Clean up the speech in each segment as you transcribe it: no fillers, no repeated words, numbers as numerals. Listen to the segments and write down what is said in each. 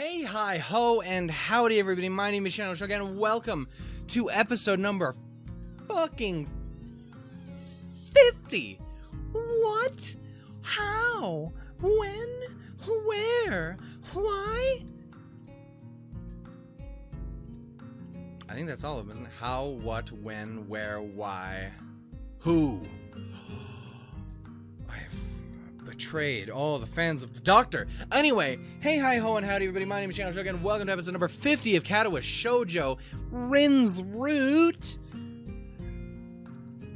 Hey, hi, ho, and howdy, everybody. My name is Katawa Shoujo, and welcome to episode number fucking 50. What? How? When? Where? Why? I think that's all of them, isn't it? How, what, when, where, why, who? Betrayed all the fans of the Doctor. Anyway, hey, hi, ho, and howdy, everybody. My name is Katawa Shoujo, and welcome to episode number 50 of Katawa Shoujo, RIN's root.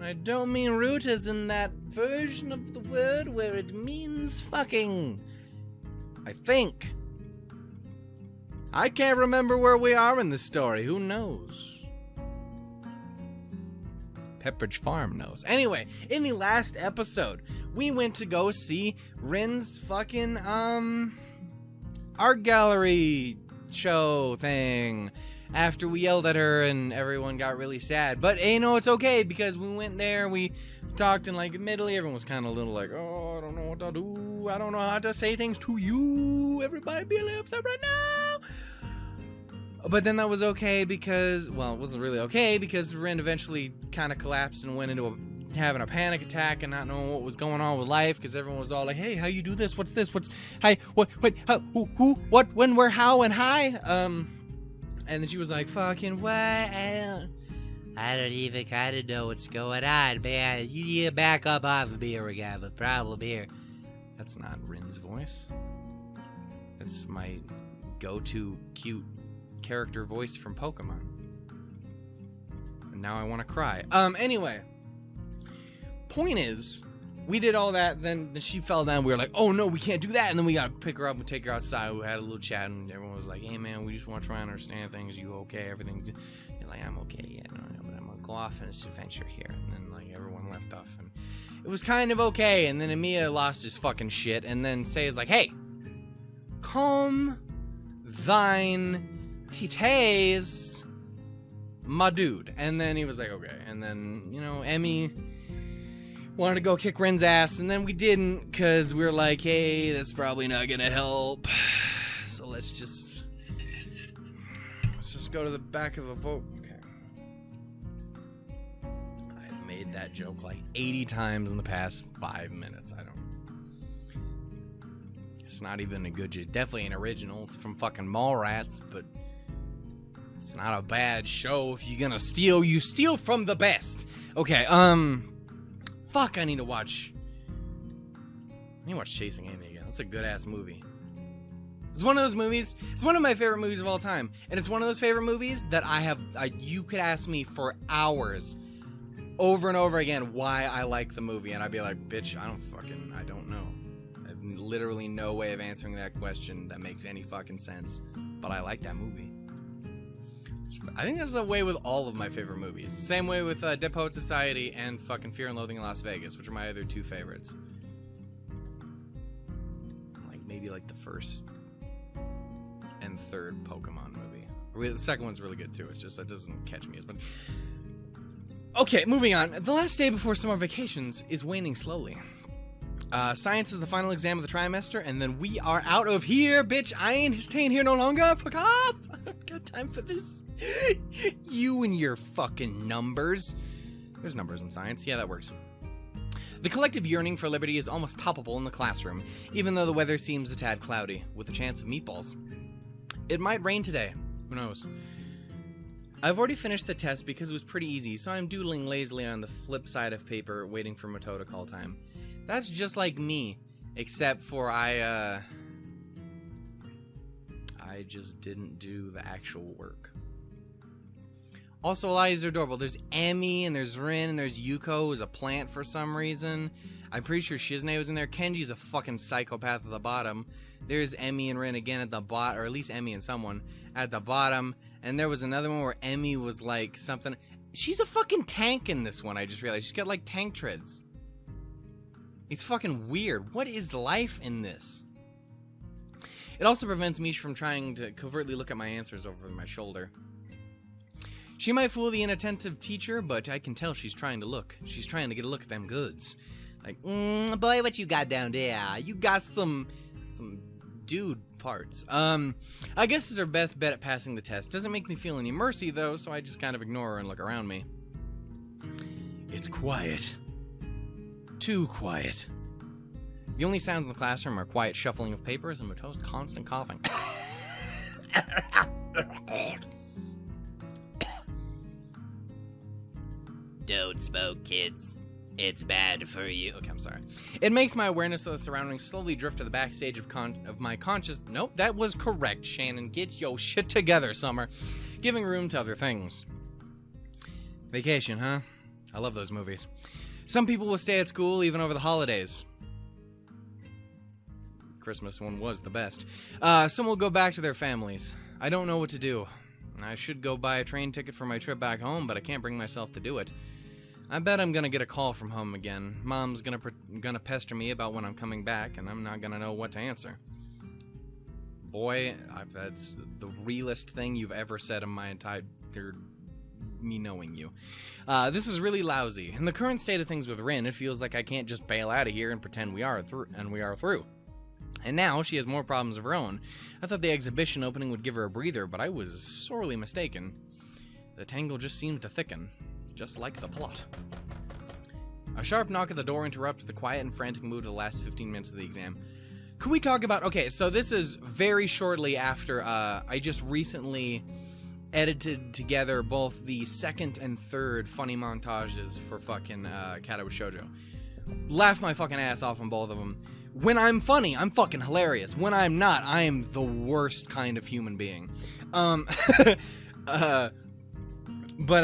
I don't mean root as in that version of the word where it means fucking. I think. I can't remember where we are in the story. Who knows? Pepperidge Farm knows. Anyway, in the last episode, we went to go see RIN's fucking, art gallery show thing after we yelled at her and everyone got really sad. But, you know, it's okay because we went there, we talked, and, like, admittedly, everyone was kind of a little like, oh, I don't know what to do. I don't know how to say things to you. Everybody be a little upset right now. But then that was okay because, well, it wasn't really okay because RIN eventually kind of collapsed and went into having a panic attack and not knowing what was going on with life because everyone was all like, hey, how you do this? What's this? What's, hi, what, how, who, what, when, where, how, and hi? And then she was like, fucking what? I don't even kind of know what's going on, man. You need to back up off of me or we have a problem here. That's not RIN's voice. That's my go-to cute character voice from Pokemon. And now I want to cry. Anyway. Point is, we did all that, then she fell down, we were like, oh no, we can't do that, and then we gotta pick her up and take her outside. We had a little chat, and everyone was like, hey man, we just want to try and understand things. You okay? Everything? You're like, I'm okay, yeah, no, but I'm gonna go off on this adventure here. And then, like, everyone left off, and it was kind of okay, and then Nomiya lost his fucking shit, and then Seiya's like, hey, calm thine titties, my dude. And then he was like, okay, and then, you know, Emmy wanted to go kick RIN's ass, and then we didn't, because we were like, hey, that's probably not gonna help. So let's just go to the back of a vote. Okay. I've made that joke like 80 times in the past 5 minutes. It's not even a good joke. Definitely an original. It's from fucking Mallrats, but it's not a bad show. If you're gonna steal, you steal from the best. Okay, fuck, I need to watch Chasing Amy again. That's a good-ass movie. It's one of those movies, it's one of my favorite movies of all time. And it's one of those favorite movies that you could ask me for hours, over and over again, why I like the movie. And I'd be like, bitch, I don't know. I have literally no way of answering that question that makes any fucking sense. But I like that movie. I think that's the way with all of my favorite movies. Same way with Dead Poet Society and fucking Fear and Loathing in Las Vegas, which are my other two favorites. Like, maybe like the first and third Pokemon movie. The second one's really good too, it's just, that doesn't catch me as much. Okay, moving on. The last day before summer vacations is waning slowly. Science is the final exam of the trimester, and then we are out of here, bitch. I ain't staying here no longer. Fuck off. I don't got time for this. You and your fucking numbers. There's numbers in science. Yeah, that works. The collective yearning for liberty is almost palpable in the classroom, even though the weather seems a tad cloudy, with a chance of meatballs. It might rain today. Who knows? I've already finished the test because it was pretty easy, so I'm doodling lazily on the flip side of paper, waiting for Mato to call time. That's just like me, except for I just didn't do the actual work. Also, a lot of these are adorable. There's Emmy, and there's RIN, and there's Yuko, who's a plant for some reason. I'm pretty sure Shizune was in there. Kenji's a fucking psychopath at the bottom. There's Emmy and RIN again at the bottom, or at least Emmy and someone at the bottom. And there was another one where Emmy was like something. She's a fucking tank in this one, I just realized. She's got like tank treads. It's fucking weird. What is life in this? It also prevents me from trying to covertly look at my answers over my shoulder. She might fool the inattentive teacher, but I can tell she's trying to look. She's trying to get a look at them goods. Like, boy, what you got down there? You got some dude parts. I guess is her best bet at passing the test. Doesn't make me feel any mercy, though, so I just kind of ignore her and look around me. It's quiet. Too quiet. The only sounds in the classroom are quiet shuffling of papers and Mato's constant coughing. Don't smoke, kids. It's bad for you. Okay, I'm sorry. It makes my awareness of the surroundings slowly drift to the backstage of my conscious... Nope, that was correct, Shannon. Get your shit together, Summer. Giving room to other things. Vacation, huh? I love those movies. Some people will stay at school even over the holidays. Christmas one was the best. Some will go back to their families. I don't know what to do. I should go buy a train ticket for my trip back home, but I can't bring myself to do it. I bet I'm gonna get a call from home again. Mom's gonna pester me about when I'm coming back, and I'm not gonna know what to answer. Boy, that's the realest thing you've ever said in my entire... me knowing you. This is really lousy. In the current state of things with RIN, it feels like I can't just bail out of here and pretend we are through. And now she has more problems of her own. I thought the exhibition opening would give her a breather, but I was sorely mistaken. The tangle just seemed to thicken, just like the plot. A sharp knock at the door interrupts the quiet and frantic mood of the last 15 minutes of the exam. Could we talk about... Okay, so this is very shortly after I just recently edited together both the second and third funny montages for fucking Katawa Shoujo. Laughed my fucking ass off on both of them. When I'm funny, I'm fucking hilarious. When I'm not, I am the worst kind of human being. But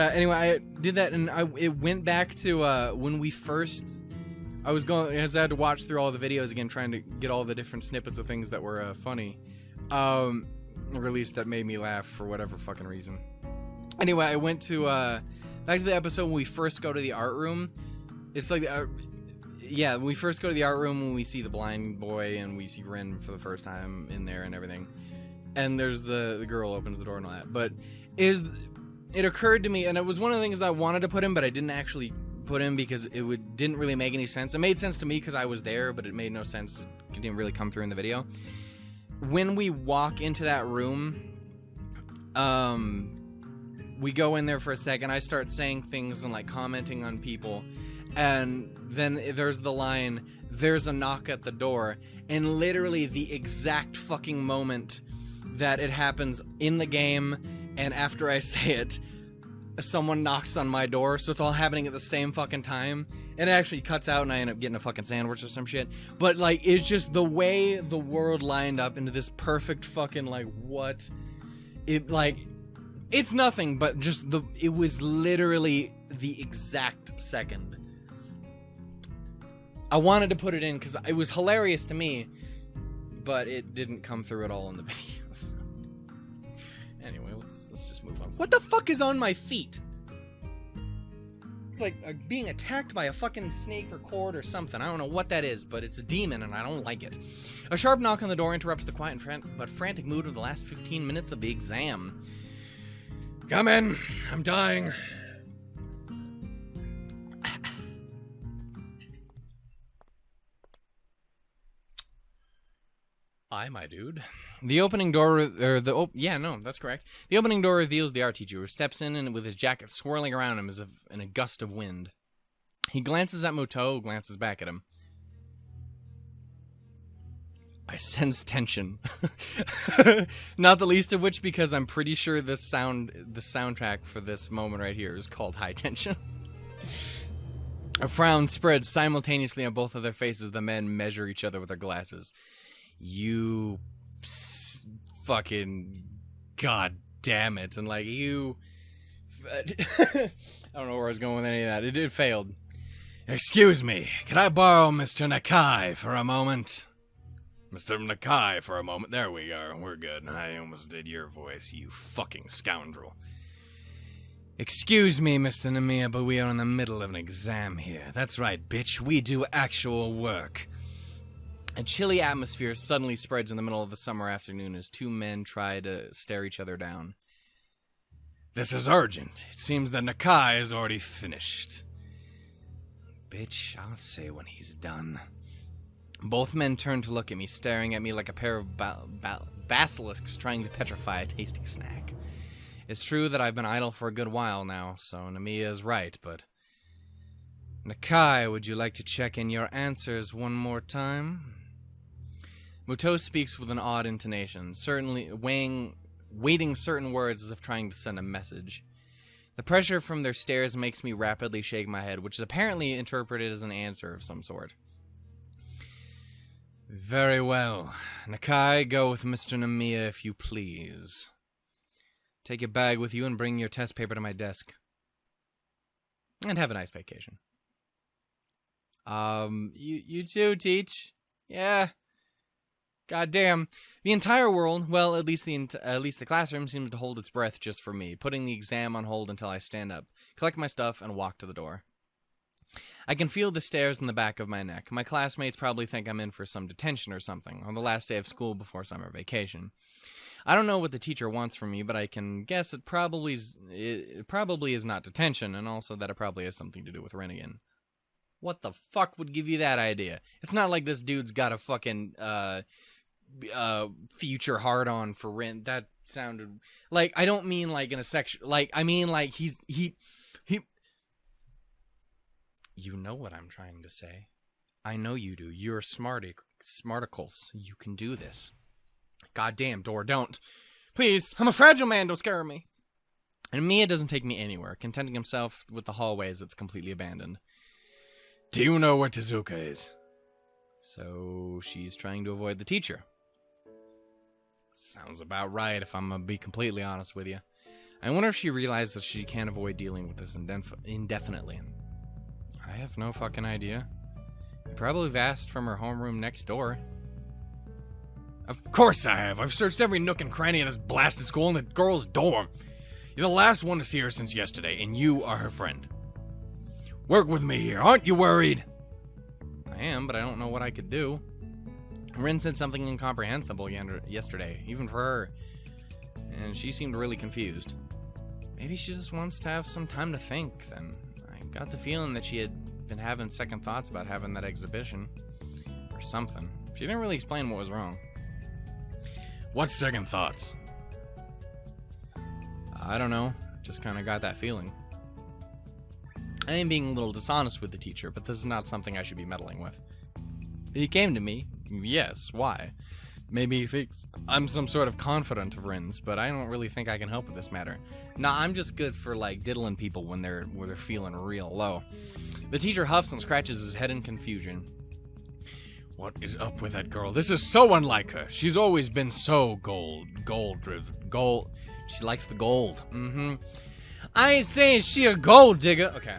anyway, I did that, and it went back to when we first... I had to watch through all the videos again, trying to get all the different snippets of things that were funny. Or at least that made me laugh for whatever fucking reason. Anyway, I went to back to the episode when we first go to the art room. It's like... yeah, when we first go to the art room, when we see the blind boy and we see Rin for the first time in there and everything. And there's the girl opens the door and all that. But it occurred to me, and it was one of the things I wanted to put in, but I didn't actually put in because it didn't really make any sense. It made sense to me because I was there, but it made no sense. It didn't really come through in the video. When we walk into that room, we go in there for a second. I start saying things and like commenting on people. And then there's the line, there's a knock at the door, and literally the exact fucking moment that it happens in the game, and after I say it, someone knocks on my door, so it's all happening at the same fucking time, and it actually cuts out and I end up getting a fucking sandwich or some shit. But like, it's just the way the world lined up into this perfect fucking like, what? It's nothing, but just it was literally the exact second. I wanted to put it in because it was hilarious to me, but it didn't come through at all in the videos. Anyway, let's just move on. What the fuck is on my feet? It's like being attacked by a fucking snake or cord or something. I don't know what that is, but it's a demon and I don't like it. A sharp knock on the door interrupts the quiet but frantic mood of the last 15 minutes of the exam. Come in. I'm dying. Hi, my dude. The opening door, that's correct. The opening door reveals the art teacher, who steps in and with his jacket swirling around him as if in a gust of wind. He glances at Muto, who glances back at him. I sense tension. Not the least of which because I'm pretty sure the soundtrack for this moment right here is called High Tension. A frown spreads simultaneously on both of their faces. The men measure each other with their glasses. You fucking god damn it. And like you I don't know where I was going with any of that. It failed. Excuse me, can I borrow Mr. Nakai for a moment? Mr. Nakai for a moment. There we are. We're good. I almost did your voice, you fucking scoundrel. Excuse me, Mr. Nomiya, but we are in the middle of an exam here. That's right, bitch. We do actual work. A chilly atmosphere suddenly spreads in the middle of the summer afternoon as two men try to stare each other down. This is urgent. It seems that Nakai is already finished. Bitch, I'll say when he's done. Both men turned to look at me, staring at me like a pair of basilisks trying to petrify a tasty snack. It's true that I've been idle for a good while now, so Nomiya is right, but... Nakai, would you like to check in your answers one more time? Muto speaks with an odd intonation, certainly weighting certain words as if trying to send a message. The pressure from their stares makes me rapidly shake my head, which is apparently interpreted as an answer of some sort. Very well. Nakai, go with Mr. Nomiya if you please. Take your bag with you and bring your test paper to my desk. And have a nice vacation. You too, Teach. Yeah. Goddamn. The entire world, well, at least the classroom seems to hold its breath just for me, putting the exam on hold until I stand up, collect my stuff, and walk to the door. I can feel the stares in the back of my neck. My classmates probably think I'm in for some detention or something, on the last day of school before summer vacation. I don't know what the teacher wants from me, but I can guess it probably is not detention, and also that it probably has something to do with RIN again. What the fuck would give you that idea? It's not like this dude's got a fucking, future hard-on for RIN. That sounded... Like, I don't mean, like, in a sexual... Like, I mean, like, he... You know what I'm trying to say. I know you do. You're smarticles. You can do this. Goddamn, door, don't. Please, I'm a fragile man, don't scare me. And Mia doesn't take me anywhere, contenting himself with the hallways that's completely abandoned. Do you know where Tezuka is? So, she's trying to avoid the teacher. Sounds about right, if I'm gonna be completely honest with you. I wonder if she realized that she can't avoid dealing with this indefinitely. I have no fucking idea. You probably vast from her homeroom next door. Of course I have. I've searched every nook and cranny of this blasted school and the girl's dorm. You're the last one to see her since yesterday, and you are her friend. Work with me here. Aren't you worried? I am, but I don't know what I could do. RIN said something incomprehensible yesterday, even for her. And she seemed really confused. Maybe she just wants to have some time to think, then. I got the feeling that she had been having second thoughts about having that exhibition. Or something. She didn't really explain what was wrong. What second thoughts? I don't know. Just kind of got that feeling. I am being a little dishonest with the teacher, but this is not something I should be meddling with. He came to me. Yes, why? Maybe he thinks I'm some sort of confidant of RIN's, but I don't really think I can help with this matter. Nah, I'm just good for, like, diddling people when they're feeling real low. The teacher huffs and scratches his head in confusion. What is up with that girl? This is so unlike her. She's always been so gold-driven. Gold. She likes the gold. I ain't saying she a gold digger. Okay.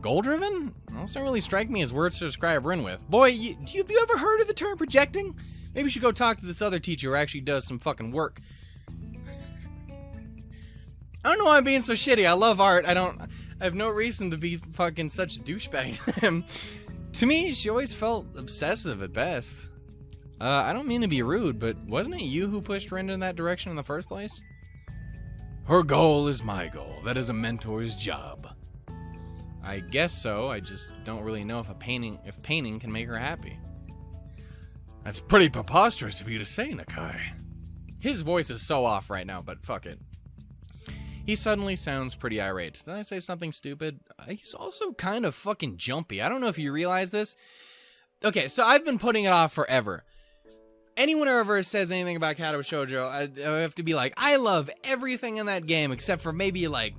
Gold-driven? Those don't really strike me as words to describe RIN with. Boy, have you ever heard of the term projecting? Maybe you should go talk to this other teacher who actually does some fucking work. I don't know why I'm being so shitty. I love art. I have no reason to be fucking such a douchebag to him. To me, she always felt obsessive at best. I don't mean to be rude, but wasn't it you who pushed RIN in that direction in the first place? Her goal is my goal. That is a mentor's job. I guess so. I just don't really know if painting can make her happy. That's pretty preposterous of you to say, Nakai. His voice is so off right now, but fuck it. He suddenly sounds pretty irate. Did I say something stupid? He's also kind of fucking jumpy. I don't know if you realize this. Okay, so I've been putting it off forever. Anyone who ever says anything about Katawa Shoujo, I have to be like, I love everything in that game except for maybe like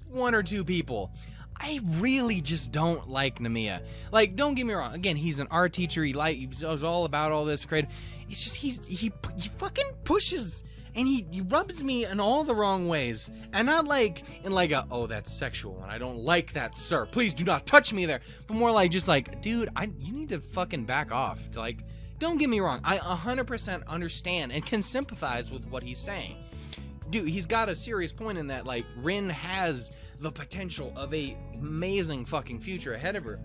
one or two people. I really just don't like Nomiya. Like, don't get me wrong. Again, he's an art teacher. He's all about all this creative. It's just he fucking pushes and he rubs me in all the wrong ways. And not like in like a, oh, that's sexual and I don't like that, sir. Please do not touch me there. But more like just like, dude, you need to fucking back off. Like, don't get me wrong. I 100% understand and can sympathize with what he's saying. Dude, he's got a serious point in that, like, RIN has the potential of a amazing fucking future ahead of her.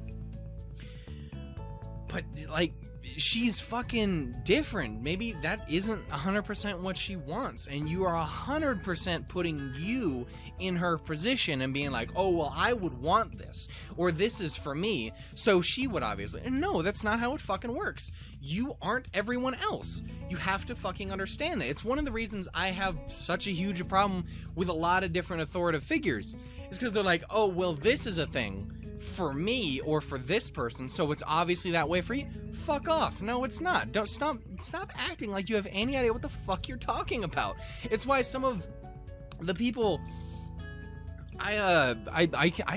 But, like, she's fucking different. Maybe that isn't 100% what she wants, and you are 100% putting you in her position and being like, oh, well, I would want this, or this is for me, so she would obviously. And no, that's not how it fucking works. You aren't everyone else. You have to fucking understand that. It's one of the reasons I have such a huge problem with a lot of different authoritative figures. It's because they're like, oh, well, this is a thing for me or for this person, so it's obviously that way for you. Fuck off. No, it's not. Don't stop acting like you have any idea what the fuck you're talking about. It's why some of the people I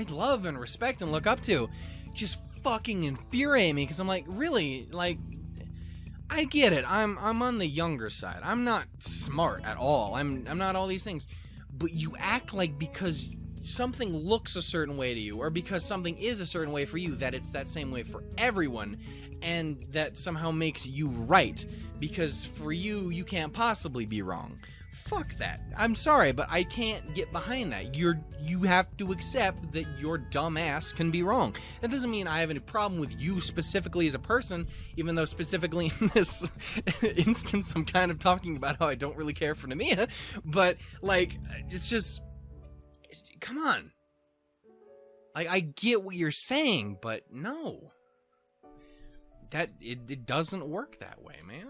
love and respect and look up to just fucking infuriate me, because I'm like, really? Like, I get it. I'm on the younger side. I'm not smart at all. I'm not all these things. But you act like because something looks a certain way to you, or because something is a certain way for you, that it's that same way for everyone, and that somehow makes you right, because for you, you can't possibly be wrong. Fuck that. I'm sorry, but I can't get behind that. You have to accept that your dumb ass can be wrong. That doesn't mean I have any problem with you specifically as a person, even though specifically in this instance, I'm kind of talking about how I don't really care for Nomiya, but, like, it's just, come on. I get what you're saying, but no. It doesn't work that way, man.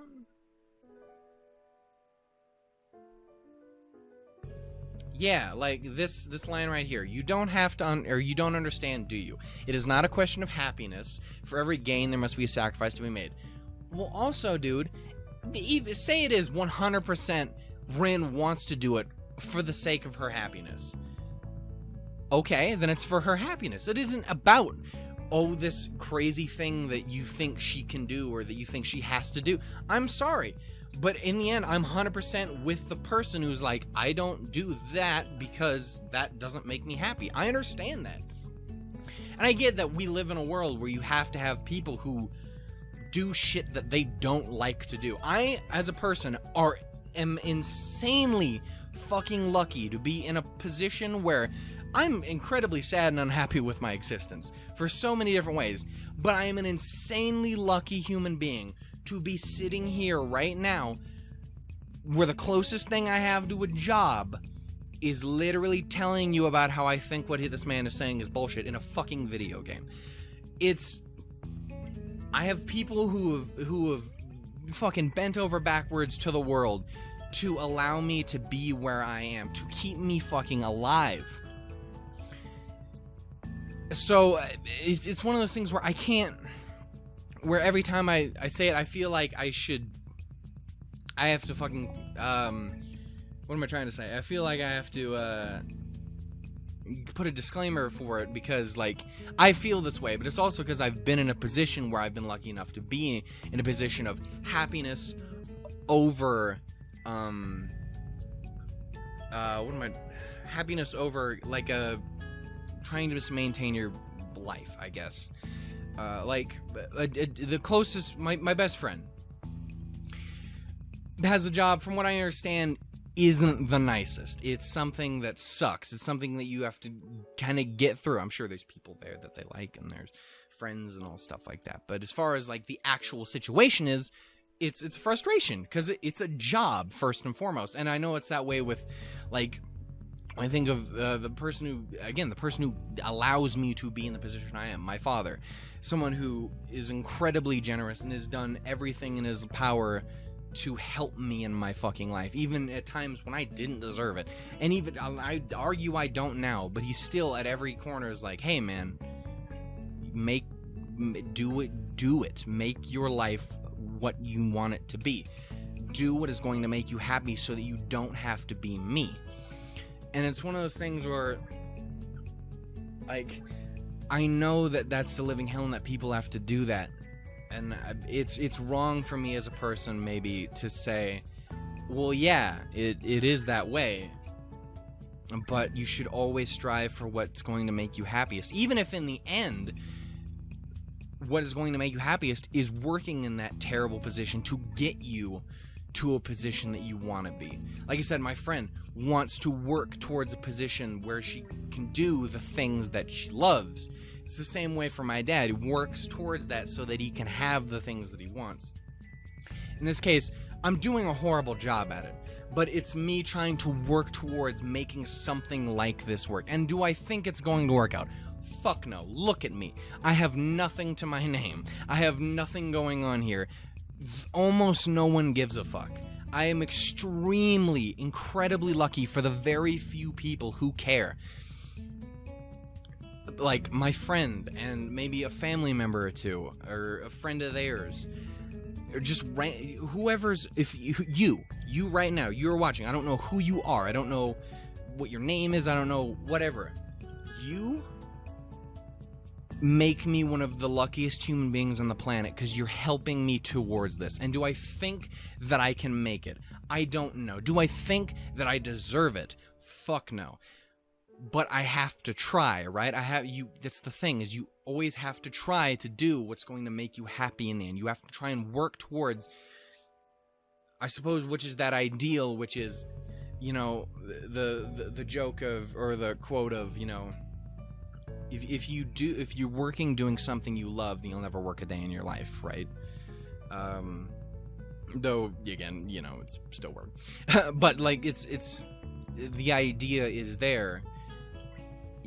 Yeah, like this line right here. You don't have to, or you don't understand, do you? It is not a question of happiness. For every gain, there must be a sacrifice to be made. Well, also, dude, say it is 100% RIN wants to do it for the sake of her happiness. Okay, then it's for her happiness. It isn't about, oh, this crazy thing that you think she can do or that you think she has to do. I'm sorry. But in the end, I'm 100% with the person who's like, I don't do that because that doesn't make me happy. I understand that. And I get that we live in a world where you have to have people who do shit that they don't like to do. I, as a person, am insanely fucking lucky to be in a position where I'm incredibly sad and unhappy with my existence for so many different ways. But I am an insanely lucky human being to be sitting here right now where the closest thing I have to a job is literally telling you about how I think what this man is saying is bullshit in a fucking video game. I have people who have fucking bent over backwards to the world to allow me to be where I am, to keep me fucking alive. So it's one of those things where I can't, where every time I say it, I feel like I have to fucking, what am I trying to say? I feel like I have to, put a disclaimer for it because, like, I feel this way, but it's also because I've been in a position where I've been lucky enough to be in a position of happiness over, happiness over, like, trying to just maintain your life, I guess. The closest, my best friend has a job, from what I understand, isn't the nicest. It's something that sucks. It's something that you have to kind of get through. I'm sure there's people there that they like, and there's friends and all stuff like that. But as far as, like, the actual situation is, it's frustration, because it's a job, first and foremost. And I know it's that way with, like, I think of the person who allows me to be in the position I am, my father. Someone who is incredibly generous and has done everything in his power to help me in my fucking life, even at times when I didn't deserve it. And even, I'd argue I don't now, but he's still at every corner is like, hey man, do it. Make your life what you want it to be. Do what is going to make you happy so that you don't have to be me. And it's one of those things where, like, I know that that's the living hell and that people have to do that. And it's wrong for me as a person, maybe, to say, well, yeah, it is that way. But you should always strive for what's going to make you happiest. Even if in the end, what is going to make you happiest is working in that terrible position to get you to a position that you want to be. Like I said, my friend wants to work towards a position where she can do the things that she loves. It's the same way for my dad. He works towards that so that he can have the things that he wants. In this case, I'm doing a horrible job at it, but it's me trying to work towards making something like this work. And do I think it's going to work out? Fuck no. Look at me. I have nothing to my name. I have nothing going on here. Almost no one gives a fuck. I am extremely, incredibly lucky for the very few people who care. Like my friend and maybe a family member or two, or a friend of theirs. Or just whoever's, if you right now, you're watching, I don't know who you are, I don't know what your name is, I don't know, whatever. You make me one of the luckiest human beings on the planet because you're helping me towards this. And do I think that I can make it? I don't know. Do I think that I deserve it? Fuck no. But I have to try, right? That's the thing, is you always have to try to do what's going to make you happy in the end. You have to try and work towards, I suppose, which is that ideal, which is, you know, the joke of, or the quote of, you know, if you're working doing something you love, then you'll never work a day in your life, right? Though, again, you know, it's still work. But, like, it's the idea is there.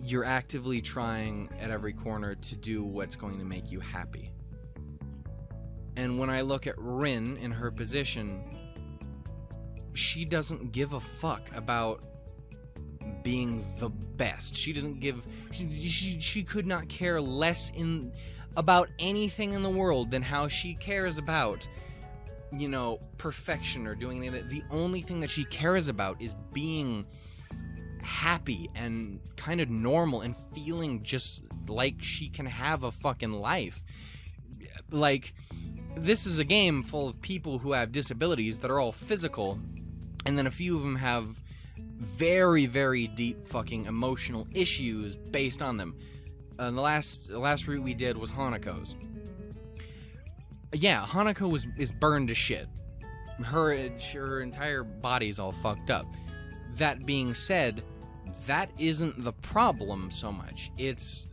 You're actively trying at every corner to do what's going to make you happy. And when I look at RIN in her position, she doesn't give a fuck about being the best. She doesn't give... She could not care less about anything in the world than how she cares about, you know, perfection or doing anything. The only thing that she cares about is being happy and kind of normal and feeling just like she can have a fucking life. Like, this is a game full of people who have disabilities that are all physical, and then a few of them have very, very deep fucking emotional issues based on them. The last route we did was Hanako's. Yeah, Hanako is burned to shit. Her entire body's all fucked up. That being said, that isn't the problem so much. It's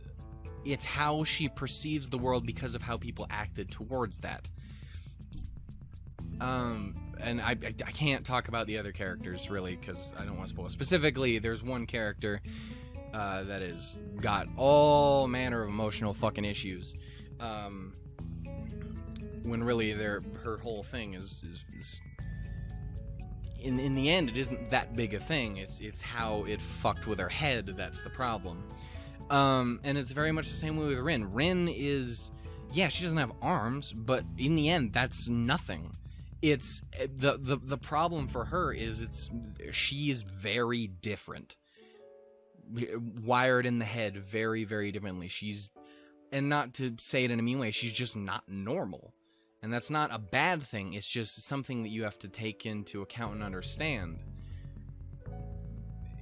how she perceives the world because of how people acted towards that. And I can't talk about the other characters, really, because I don't want to spoil. Specifically, there's one character that has got all manner of emotional fucking issues. When really her whole thing is in the end, it isn't that big a thing. It's how it fucked with her head that's the problem. And it's very much the same way with RIN. RIN is, yeah, she doesn't have arms, but in the end, that's nothing. It's the problem for her is she is very different, wired in the head very, very differently. And not to say it in a mean way, she's just not normal. And that's not a bad thing, it's just something that you have to take into account and understand.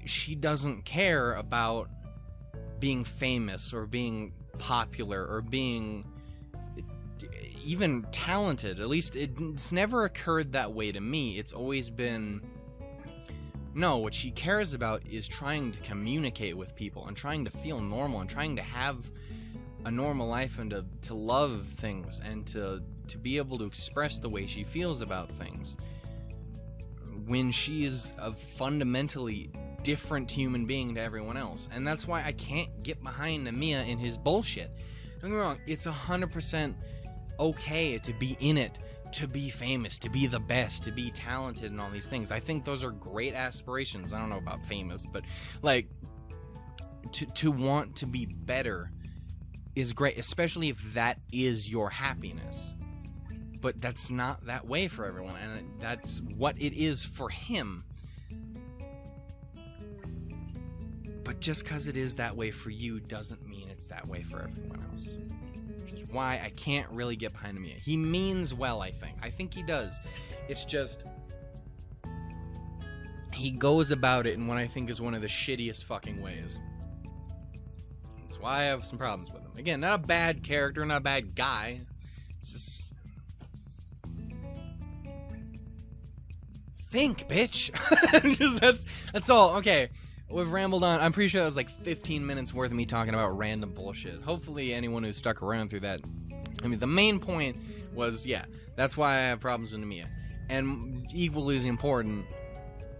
She doesn't care about being famous or being popular or being even talented. At least it's never occurred that way to me. It's always been, no, what she cares about is trying to communicate with people and trying to feel normal and trying to have a normal life and to love things and to be able to express the way she feels about things. When she is a fundamentally different human being to everyone else. And that's why I can't get behind Nomiya and his bullshit. Don't get me wrong, it's 100% okay to be in it, to be famous, to be the best, to be talented and all these things. I think those are great aspirations. I don't know about famous, but like to want to be better is great, especially if that is your happiness. But that's not that way for everyone, and that's what it is for him. But just because it is that way for you doesn't mean it's that way for everyone else. Which is why I can't really get behind him yet. He means well, I think. I think he does. It's just he goes about it in what I think is one of the shittiest fucking ways. That's why I have some problems with him. Again, not a bad character, not a bad guy. It's just... think, bitch. Just, that's all. Okay. we've rambled on. I'm pretty sure that was like 15 minutes worth of me talking about random bullshit. Hopefully anyone who stuck around through that, I mean, the main point was, yeah, that's why I have problems with Nomiya. And equally as important,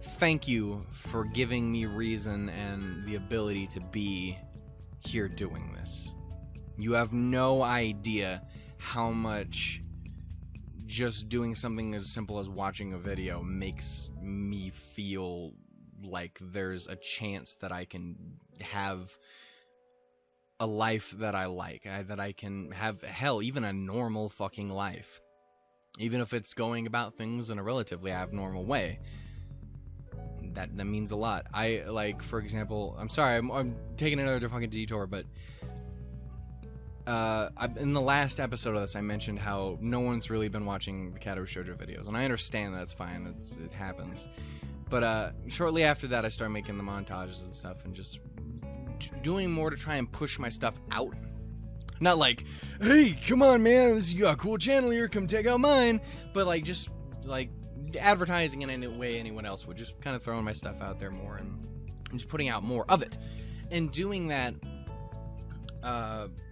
thank you for giving me reason and the ability to be here doing this. You have no idea how much just doing something as simple as watching a video makes me feel like there's a chance that I can have a life that I like, that I can have, hell, even a normal fucking life. Even if it's going about things in a relatively abnormal way. That means a lot. I, like, for example, I'm sorry, I'm taking another fucking detour, but in the last episode of this, I mentioned how no one's really been watching the Katawa Shoujo videos, and I understand that's fine, it happens. But shortly after that, I started making the montages and stuff, and just doing more to try and push my stuff out. Not like, hey, come on, man, you got a cool channel here, come check out mine. But like, just like advertising in any way anyone else would, just kind of throwing my stuff out there more and just putting out more of it. And doing that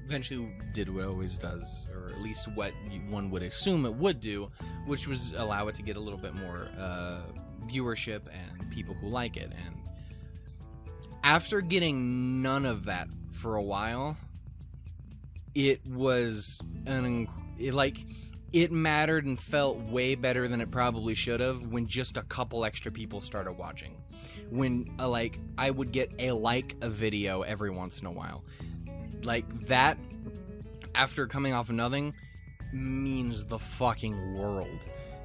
eventually did what it always does, or at least what one would assume it would do, which was allow it to get a little bit more viewership and people who like it. And after getting none of that for a while, it was it mattered and felt way better than it probably should have when just a couple extra people started watching. When like I would get a video every once in a while. Like that, after coming off of nothing, means the fucking world.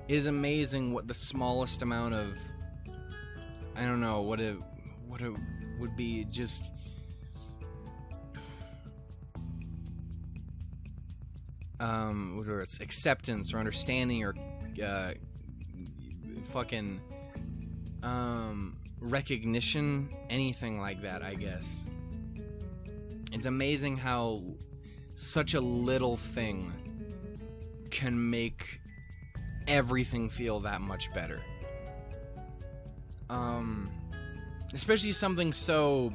It is amazing what the smallest amount of, I don't know, what it would be, just whether it's acceptance or understanding or fucking recognition, anything like that, I guess. It's amazing how such a little thing can make everything feel that much better. Especially something so,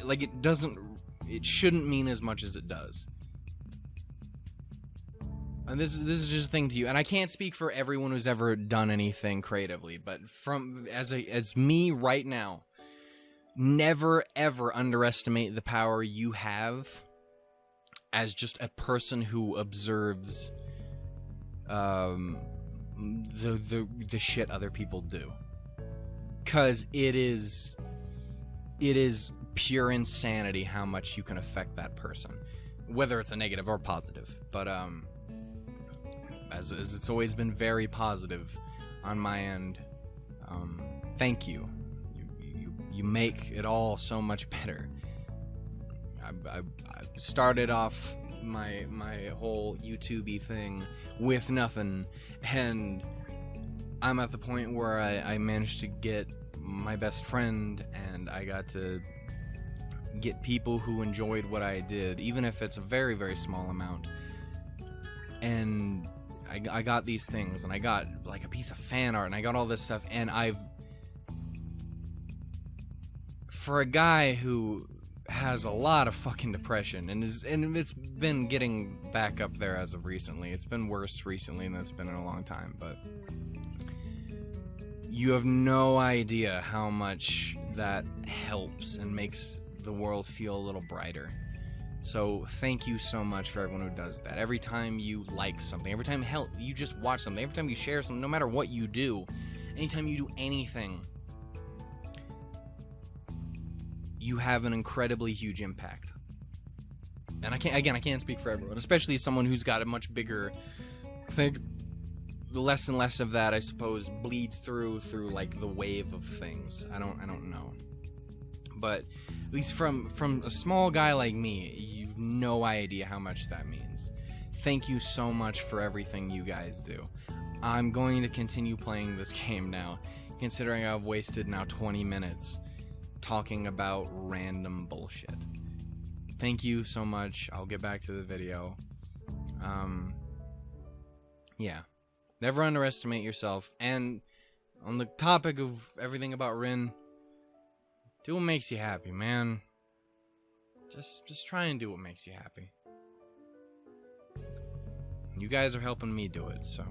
like it shouldn't mean as much as it does. And this is just a thing to you, and I can't speak for everyone who's ever done anything creatively, but from as me right now, never ever underestimate the power you have as just a person who observes the shit other people do, because it is pure insanity how much you can affect that person, whether it's a negative or positive. But as it's always been very positive on my end, thank you. You make it all so much better. I started off my whole YouTube-y thing with nothing, and I'm at the point where I managed to get my best friend, and I got to get people who enjoyed what I did, even if it's a very, very small amount. And I got these things, and I got like a piece of fan art, and I got all this stuff, and for a guy who has a lot of fucking depression, and it's been getting back up there as of recently. It's been worse recently than it's been in a long time, but you have no idea how much that helps and makes the world feel a little brighter. So thank you so much for everyone who does that. Every time you like something, every time you just watch something, every time you share something, no matter what you do, anytime you do anything, you have an incredibly huge impact. And I can't speak for everyone, especially someone who's got a much bigger thing. The less and less of that, I suppose, bleeds through like the wave of things. I don't know. But at least from a small guy like me, you've no idea how much that means. Thank you so much for everything you guys do. I'm going to continue playing this game now, considering I've wasted now 20 minutes talking about random bullshit. Thank you so much. I'll get back to the video. Yeah. Never underestimate yourself. And on the topic of everything about RIN, do what makes you happy, man. Just try and do what makes you happy. You guys are helping me do it, so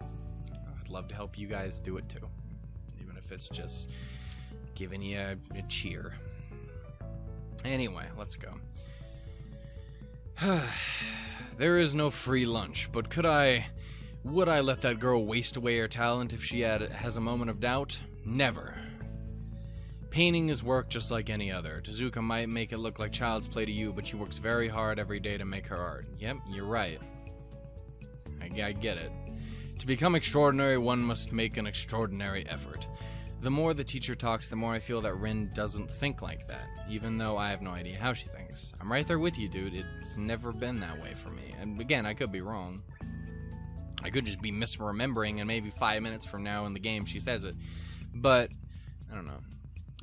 I'd love to help you guys do it too. Even if it's just giving you a cheer. Anyway, let's go. There is no free lunch, but would I let that girl waste away her talent if she has a moment of doubt? Never. Painting is work just like any other. Tezuka might make it look like child's play to you, but she works very hard every day to make her art. Yep, you're right. I get it. To become extraordinary, one must make an extraordinary effort. The more the teacher talks, the more I feel that RIN doesn't think like that, even though I have no idea how she thinks. I'm right there with you, dude. It's never been that way for me. And again, I could be wrong. I could just be misremembering, and maybe 5 minutes from now in the game she says it. But, I don't know.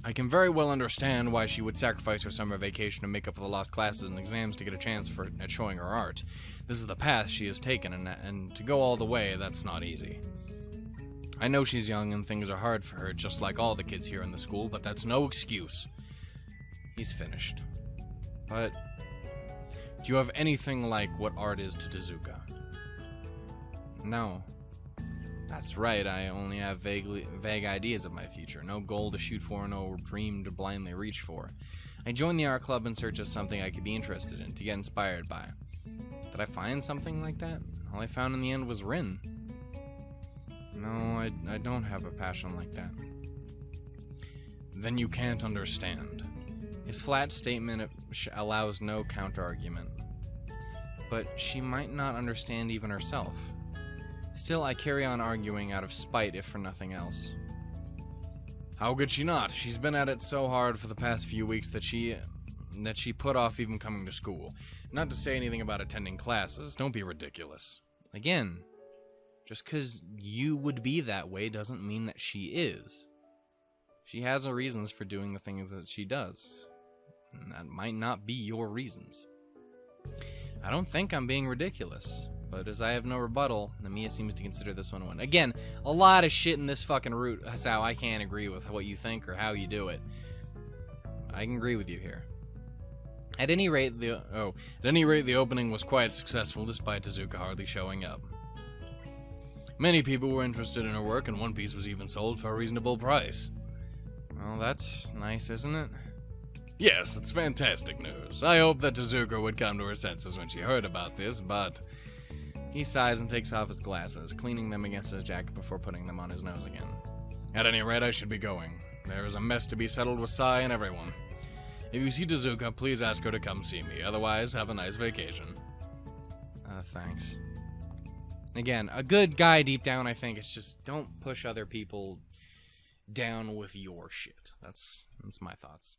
I can very well understand why she would sacrifice her summer vacation to make up for the lost classes and exams to get a chance at showing her art. This is the path she has taken, and to go all the way, that's not easy. I know she's young and things are hard for her, just like all the kids here in the school, but that's no excuse. He's finished. But, do you have anything like what art is to Tezuka? No. That's right, I only have vague ideas of my future. No goal to shoot for, no dream to blindly reach for. I joined the art club in search of something I could be interested in, to get inspired by. Did I find something like that? All I found in the end was RIN. No, I don't have a passion like that. Then you can't understand. His flat statement allows no counter-argument. But she might not understand even herself. Still, I carry on arguing out of spite, if for nothing else. How could she not? She's been at it so hard for the past few weeks that she put off even coming to school. Not to say anything about attending classes. Don't be ridiculous. Again, just because you would be that way doesn't mean that she is. She has her reasons for doing the things that she does. And that might not be your reasons. I don't think I'm being ridiculous. But as I have no rebuttal, Nomiya seems to consider this one a win. Again, a lot of shit in this fucking route. That's how I can't agree with what you think or how you do it. I can agree with you here. At any rate, the opening was quite successful despite Tezuka hardly showing up. Many people were interested in her work, and one piece was even sold for a reasonable price. Well, that's nice, isn't it? Yes, it's fantastic news. I hope that Tezuka would come to her senses when she heard about this, but... He sighs and takes off his glasses, cleaning them against his jacket before putting them on his nose again. At any rate, I should be going. There is a mess to be settled with Sai and everyone. If you see Tezuka, please ask her to come see me. Otherwise, have a nice vacation. Thanks. Again, a good guy deep down, I think. It's just don't push other people down with your shit. That's my thoughts.